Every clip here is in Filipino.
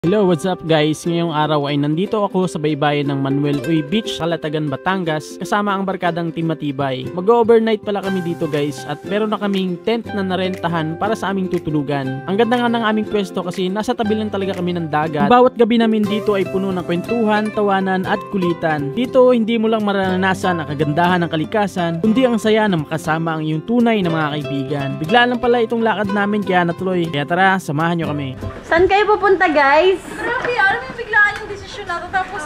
Hello, what's up guys? Ngayong araw ay nandito ako sa baybayin ng Manuel Uy Beach, Calatagan, Batangas kasama ang barkadang Team Matibay. Mag-overnight pala kami dito guys at meron na kaming tent na narentahan para sa aming tutulugan. Ang ganda nga ng aming pwesto kasi nasa tabi lang talaga kami ng dagat. Bawat gabi namin dito ay puno ng kwentuhan, tawanan at kulitan. Dito hindi mo lang mararanasan ang kagandahan ng kalikasan kundi ang saya na makasama ang iyong tunay na mga kaibigan. Bigla lang pala itong lakad namin kaya natuloy. Kaya tara, samahan nyo kami. Saan kayo pupunta guys? Grabe, alam mo yung biglaan yung desisyon natin tapos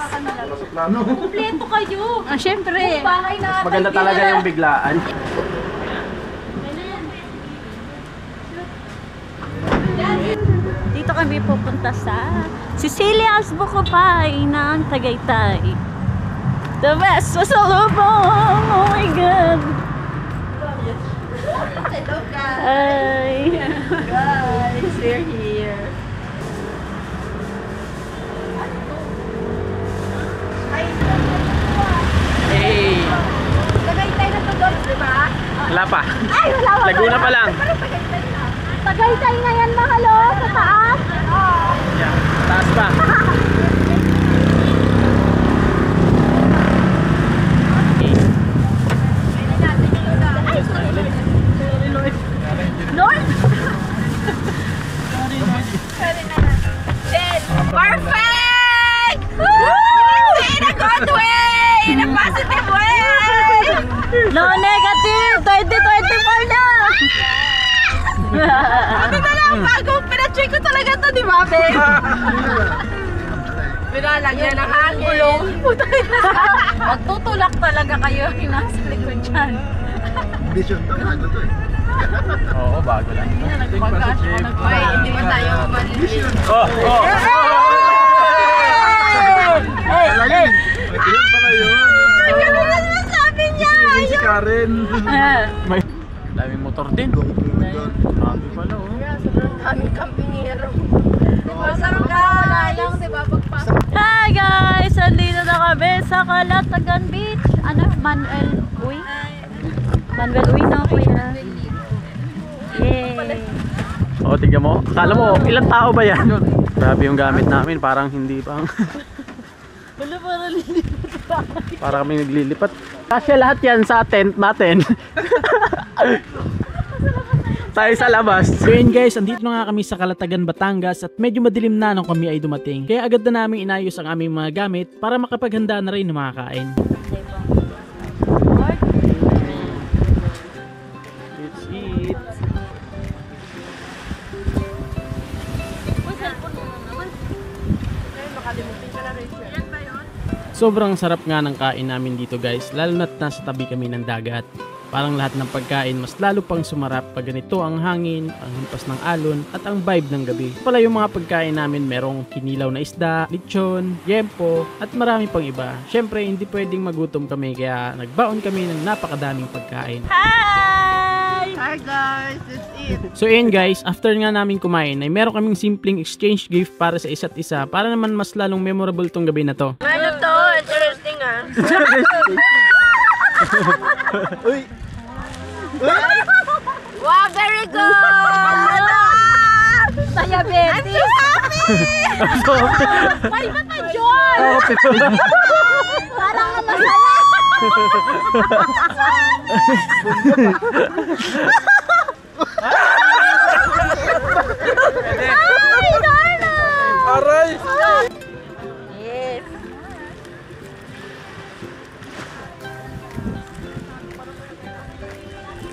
kumpleto kayo. Syempre. Bahay na Maganda talaga yung biglaan. Dito kami pupunta sa Cecilia's Bukopay ng Tagaytay. The best pasalubong! Oh my God! Hello guys! Hi! Guys, we're here. Hey! Tagaytay na to doon, di ba? Wala pa. Ay, wala pa. Laguna pa lang. Tagaytay na yan, mahalo, sa taas. Yeah, taas pa. North! Perfect! In a good way! In a positive way! No negative! 2024 na! Ano na lang, bagong pinacheck ko talaga to, di ba, babe? Pinalagyan ng hangin. Magtutulak talaga kayo yung nasa likod dyan. Vision to, bago to eh. Oo, bago lang. Uy, hindi ba tayo malinis? Oh! Hey! Ilan pala yun? Ganun na sabi niya! Si Karen. May daming motor din. Grabe pala oh. Sobrang daming kampingero. Masarap ka, wala lang, di ba? Pagpasok. Hi guys! Andito na kami sa Calatagan Beach. Ano? Manuel Uy? Manuel Uy na kuya. Yay! Oo, tignan mo. Akala mo, ilang tao ba yan? Grabe yung gamit namin, parang hindi pang... Wala parang lilipat. Para kami naglilipat. Kasi lahat yan sa tent natin. Tayo sa labas. So yun guys, andito na nga kami sa Calatagan, Batangas at medyo madilim na nung kami ay dumating. Kaya agad na namin inayos ang aming mga gamit para makapaghanda na rin ng mga kain. Let's eat. Sobrang sarap nga ng kain namin dito guys, lalo na't nasa tabi kami ng dagat. Parang lahat ng pagkain mas lalo pang sumarap pag ganito ang hangin, ang himpas ng alon at ang vibe ng gabi. Pala yung mga pagkain namin merong kinilaw na isda, lechon, yempo at marami pang iba. Syempre hindi pwedeng magutom kami kaya nagbaon kami ng napakadaming pagkain. Hi! Hi guys, let's eat. So yun guys, after nga namin kumain ay meron kaming simpleng exchange gift para sa isa't isa para naman mas lalong memorable tong gabi na to. Ano to? Interesting ah. Uy! Wow, very good! Diabetes! I'm so happy! May mata, John! Parang masala! Ay, Darna! Aray! Yes!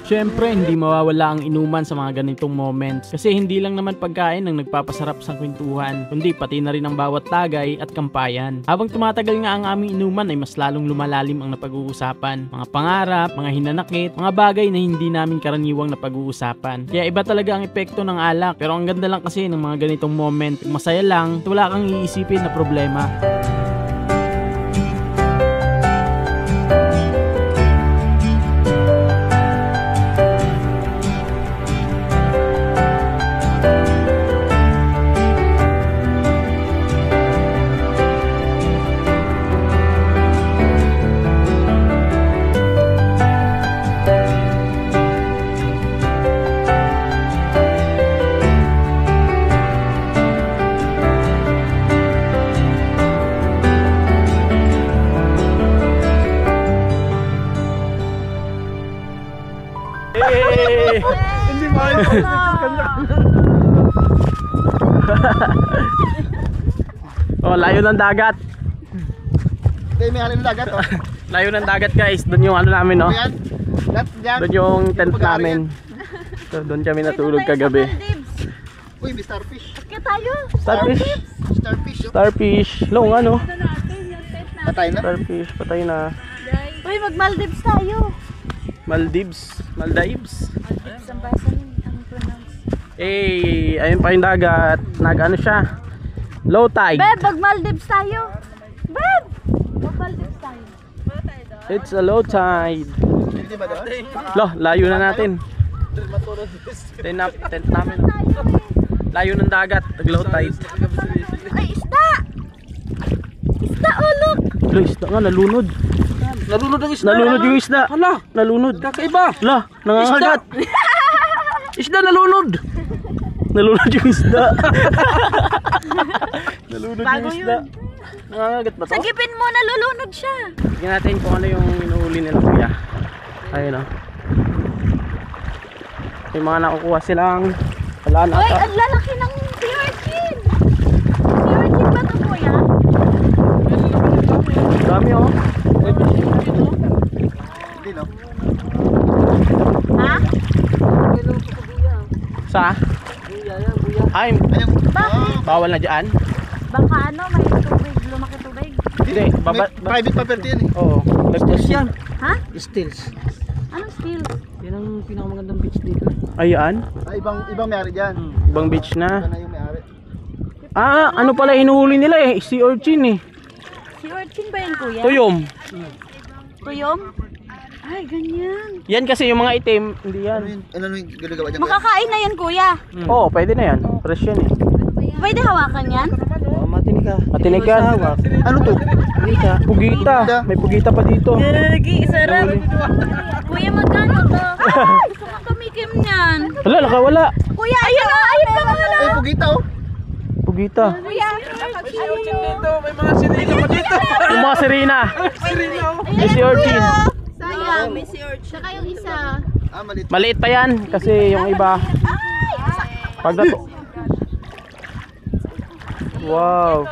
Syempre, hindi mawawala ang inuman sa mga ganitong moments kasi hindi lang naman pagkain ang nagpapasarap sa kwentuhan, kundi pati na rin ang bawat tagay at kampayan. Habang tumatagal nga ang aming inuman ay mas lalong lumalalim ang napag-uusapan. Mga pangarap, mga hinanakit, mga bagay na hindi namin karaniwang napag-uusapan. Kaya iba talaga ang epekto ng alak. Pero ang ganda lang kasi ng mga ganitong moment, masaya lang, wala kang iisipin na problema. Oh, layo ng dagat. Hindi, may alin dagat oh. Layo ng dagat guys. Doon yung ano namin, no? Yan. Yan. Doon yung tent namin. So, doon kami natulog kagabi. Uy, may starfish. Kaya tayo. Starfish. Starfish oh. Starfish. Long ano? Patay na. Starfish. Patay na. Uy, mag-Maldives tayo. Maldives. Maldives. Maldives ang basa nun. Ang pronounce. Eh, ayun pa yung dagat. Nag-ano siya? Low tide. Beb, mag-Maldives tayo. Beb! Mag-Maldives tayo. It's a low tide. Hindi ba doon? Lo, layo na natin. Tent namin. Layo ng dagat. Low tide. Ay, isda! Isda, oh look! Lo, isda nga, nalunod. Nalunod ang isda. Nalunod yung isda. Hala, Nalunod. kakaiba. La, nangangagat. Isda nalunod. Nalunod yung isda. Nalunod Bago yung isda. Nangangagat ba to? Sagipin mo, nalulunod siya. Tingnan natin kung ano yung inuuli nila kuya. Ayun o. May mga nakukuha silang wala na Uy, ata. ang lalaki ng sea urchin. Sea urchin ba ito, kuya? Dami o. Hindi no. Ha? Sa? Ay, Ayun. Bakit? bawal na dyan? Baka ano, may tubig, lumaki tubig. Hindi, May private property yan eh. Oo. Stills yan. Ha? Stills. Anong steel? Yan ang pinakamagandang beach dito. Ayan. Ibang may-ari diyan. Ibang beach na. Yan na yung may-ari. Ah, ano pala hinuhuli nila eh? Sea urchin eh. Sea urchin ba yan, kuya? Tuyom. Tuyom? Ay, ganyan. Yan kasi yung mga itim. Hindi yan. Ano yung ginagawa diyan? Makakain na yan, kuya. Oo, pwede na yan. Fresh yan eh. Pwede hawakan yan? Oh, matinig ka. Matinig ka. Ano to? Pugita. May pugita pa dito. Gagi, sarap. Kuya, magkano to? Ay, gusto kong tumikim niyan. Wala, nakawala. Kuya, ayun na, ayun na wala. Ay, pugita oh. Pugita. Kuya, Dito, may mga sirena pa dito. Yung mga sirena. Sirena oh. May sea urchin. sayang, may sea urchin. Saka yung isa. Ah, malit. Maliit pa yan. Kasi yung iba. Pag nato. Wow.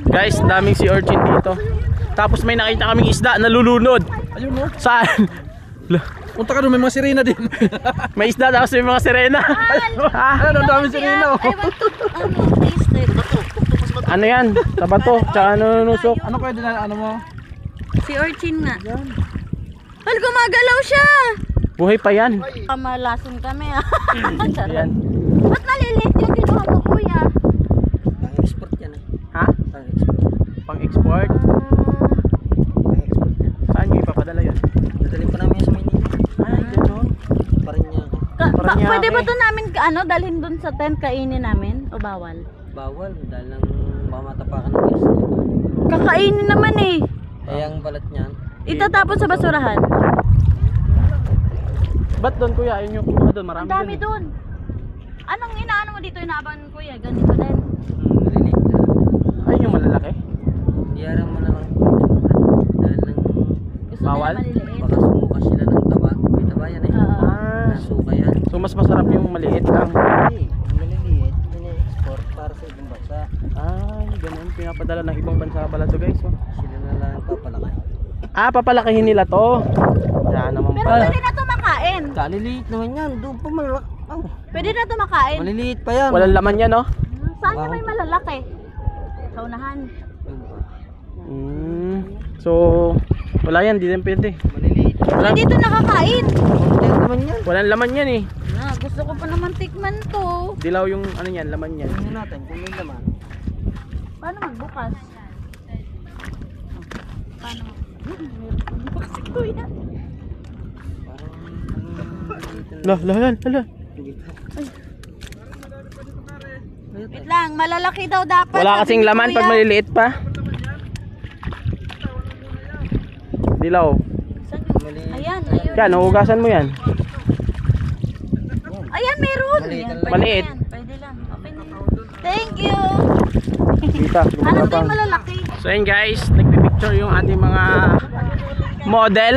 Guys, daming sea urchin dito. Tapos may nakita kaming isda nalulunod. Ayun no. Saan? Punta ka doon, may mga sirena din. May isda tapos may mga sirena. Ha? Ayun, ang daming sirena oh. I want to, taste it. Ano yan? Tabato. Tsaka ano nusok. Ano kaya din ano mo? Sea urchin nga. Hal, gumagalaw siya. Buhay pa yan. Kamalason kami ah. Ayan. Ba't maliliit yung kinuha mo, kuya? Pang-export yan eh. Ha? Pang-export. Pang-export? Pang-export yan. Saan nyo ipapadala yun? Dadalhin pa namin yan sa Maynila. Ay, gano'n. Pa rin niya. Paranaque. Pwede ba ito namin dalhin dun sa tent, kainin namin? O bawal? Bawal dahil lang baka matapakan ng gas. Kakainin naman eh. Kaya ang balat niyan. Itatapon sa basurahan. Ba't doon kuya? Ayun yung kumuha doon. Marami Ang dami doon. dun. Anong inaano mo dito inaabangan, kuya? Ganito din. Maliliit na. Ayun yung malalaki. Diyaran mo na lang. Dahil lang Gusto Bawal? nila maliliit. baka sumuka sila ng taba. May taba yan eh. Oo. Nasuka yan. So mas masarap yung maliit lang. Hindi. Yung maliliit, export para sa ibang bansa. Ay, ganun. Pinapadala ng ibang bansa pala to guys. Oh. Sila na lang papalaki. Ah, papalakihin nila to. Yan naman Pero pala. pwede na ito makain. Kaliliit naman yan. Doon pa malaki. Oh, Pwede na ito makain. maliliit pa yan. Walang laman yan, no? Saan na may malalaki? Sa unahan. Ayun pa. So, wala yan. Di din pwede. Maliliit. Wala dito nakakain. Konti naman yan. Walang laman yan eh. Na, gusto ko pa naman tikman to. Dilaw yung ano yan, laman yan. Tingnan natin kung may laman. Paano magbukas? Paano? Magbukas si kuya. Hala. Wait lang, malalaki daw dapat. Wala sabi kasing ni laman kuya. pag maliliit pa. Dilaw. Ayan. Yan, hugasan mo yan. Ayan, meron. Maliit Ayan, lang. pwede Maliit. na yan. Pwede lang. Okay na. Thank you. Kita, Hanap gumagapang. tayong malalaki. So yun guys, nagpipicture yung ating mga model.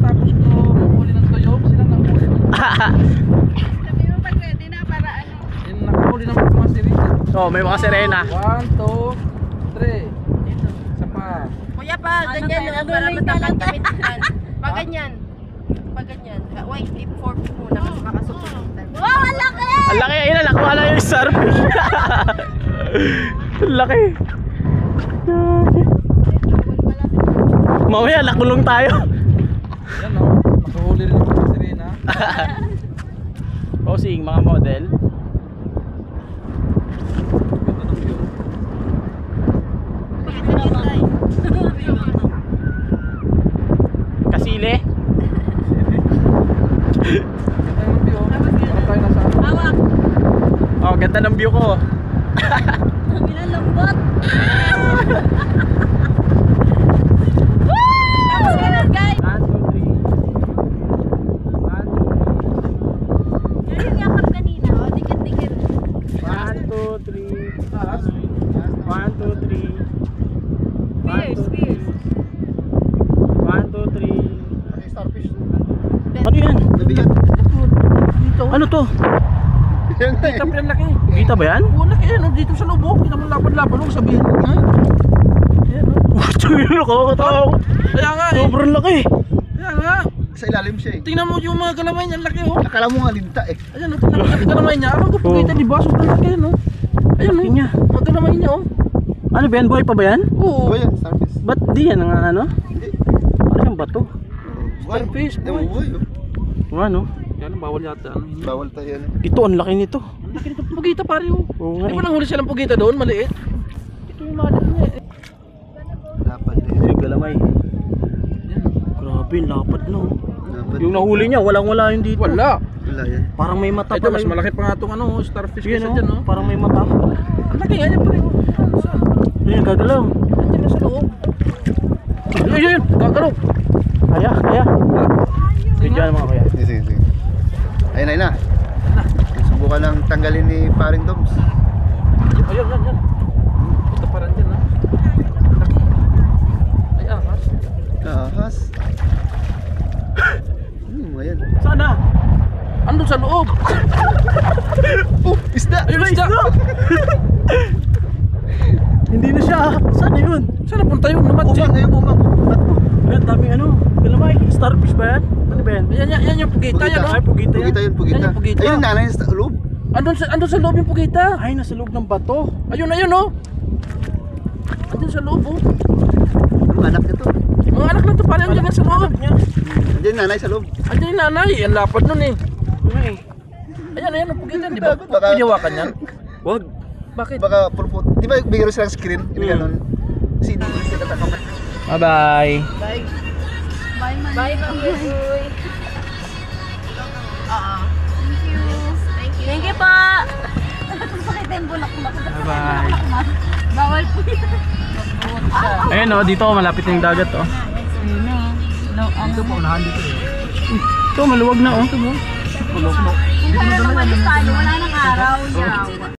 Tapos ito, huli ng tuyog, sila nang huli. mo pag ready na para ano. Yung nakahuli naman mga sirena. Oh, may mga sirena. 1, 2, 3. Isa pa. Kuya pa, ganyan para matapat-tapit yan. Pag ganyan. Pag ganyan. Wait, flip 4 muna kasi baka susunod. Wow, ang laki! Ang laki, ayun na, nakuha na yung starfish. Ang laki. Mamaya, nakulong tayo. Yan o. Nakahuli rin naman mga sirena. Posing, mga model. Ganda ng view. Kasile. Ganda ng view. Parang tayo nasa Hawak! Oh, ganda ng view ko. Ang inalambot! Tapos ganun, guys! 1, 2, 3. 1, 2, 3. Yan yung yakap kanina. O, dikit-dikit. 1, 2, 3. 1, 2, 3. Fierce, fierce. 1, 2, 3. Starfish. Ano yan? Nabigat. dito. Ano to? Yan nga eh. Kita pa yan laki. Kita ba yan? Oo, laki yan. Dito sa loob. Oh. Kita mo laban-laban. Huwag sabihin. Ha? Ayan o. Tsangin na kakatawa. Kaya nga eh. Sobrang laki. Kaya nga. Sa ilalim siya eh. Tingnan mo yung mga kalamay niya. Ang laki oh. Akala mo nga linta eh. Ayan o. Tingnan mo yung kalamay niya. Ako ko pagkita di ba? Sobrang laki yan o. Ayan o. Laki niya. Mga kalamay niya oh. Ano ba yan? Buhay pa ba yan? Oo. Buhay yan, starfish. Ba't di yan ang ano? Hindi. Ano yung bato? Buhay. Starfish, Hindi, buhay. buhay. O ano? Yan ang bawal yata. Ano yun? Bawal tayo yan. Ito, ang laki nito. Ang laki nito. Pugita pare oh. Oo nga Di ba eh. nang huli silang pugita doon? Maliit. Ito yung mali niya eh. Lapad eh. Ay, galamay. Yan. Grabe, lapad no. Lapad. Yung nahuli niya, walang-wala yun dito. Wala. Wala yan. Parang may mata Ito pala mas yun. malaki pa nga itong ano, starfish Yan kaysa o, dyan oh. parang may mata. Ang laki nga yan pare oh. Saan? Ayun, gagalaw. Nandiyan na sa loob. Ayun, ayun, gagalaw. Kaya. Bigyan mga kaya. Sige, sige, sige. Ayun, ayun na. Subukan lang tanggalin ni Paring Doms. Ayun, yan, yan. Ito pa rin dyan ha. Laki. Ay, ahas. Ahas. Ayan. Sana? Andun sa loob. Oh, isda! Ayun, isda. Hindi na siya. Sana yun? Saan napunta yun? Namatsi. Umang, ngayon umang. Ayan, daming ano. Galamay, starfish ba yan? Ano ba yan? Yan, yan, yan yung pugita yan Ay, oh. pugita yan. Pugita yun, pugita. Yan yung pugita. Ayun, nanay sa loob. Andun sa loob yung pugita. Ay, nasa loob ng bato. Ayun, ayun oh. Andun sa loob oh. Yung anak niya to. Mga anak lang to pare, andyan sa loob. Andiyan nanay sa loob. Andyan yung nanay. Yan lapad nun eh. Ay, Ayan, ayan ang pugita. Di ba? Baka- Pwede hawakan yan? wag. Bakit? Baka pulpot. Di ba bigyan silang screen? Hindi ganun. Kasi hindi ko sila tatakamay. Bye-bye. Bye, Ma'am Besoy. Thank you po! Pakita yung bulak-bulak. Bye-bye. Bawal po yan. Ayun o, dito malapit na yung dagat o. Ito po, unahan dito eh. Ito, maluwag na o. Kung wala nang walis tayo, wala nang araw. Yaw.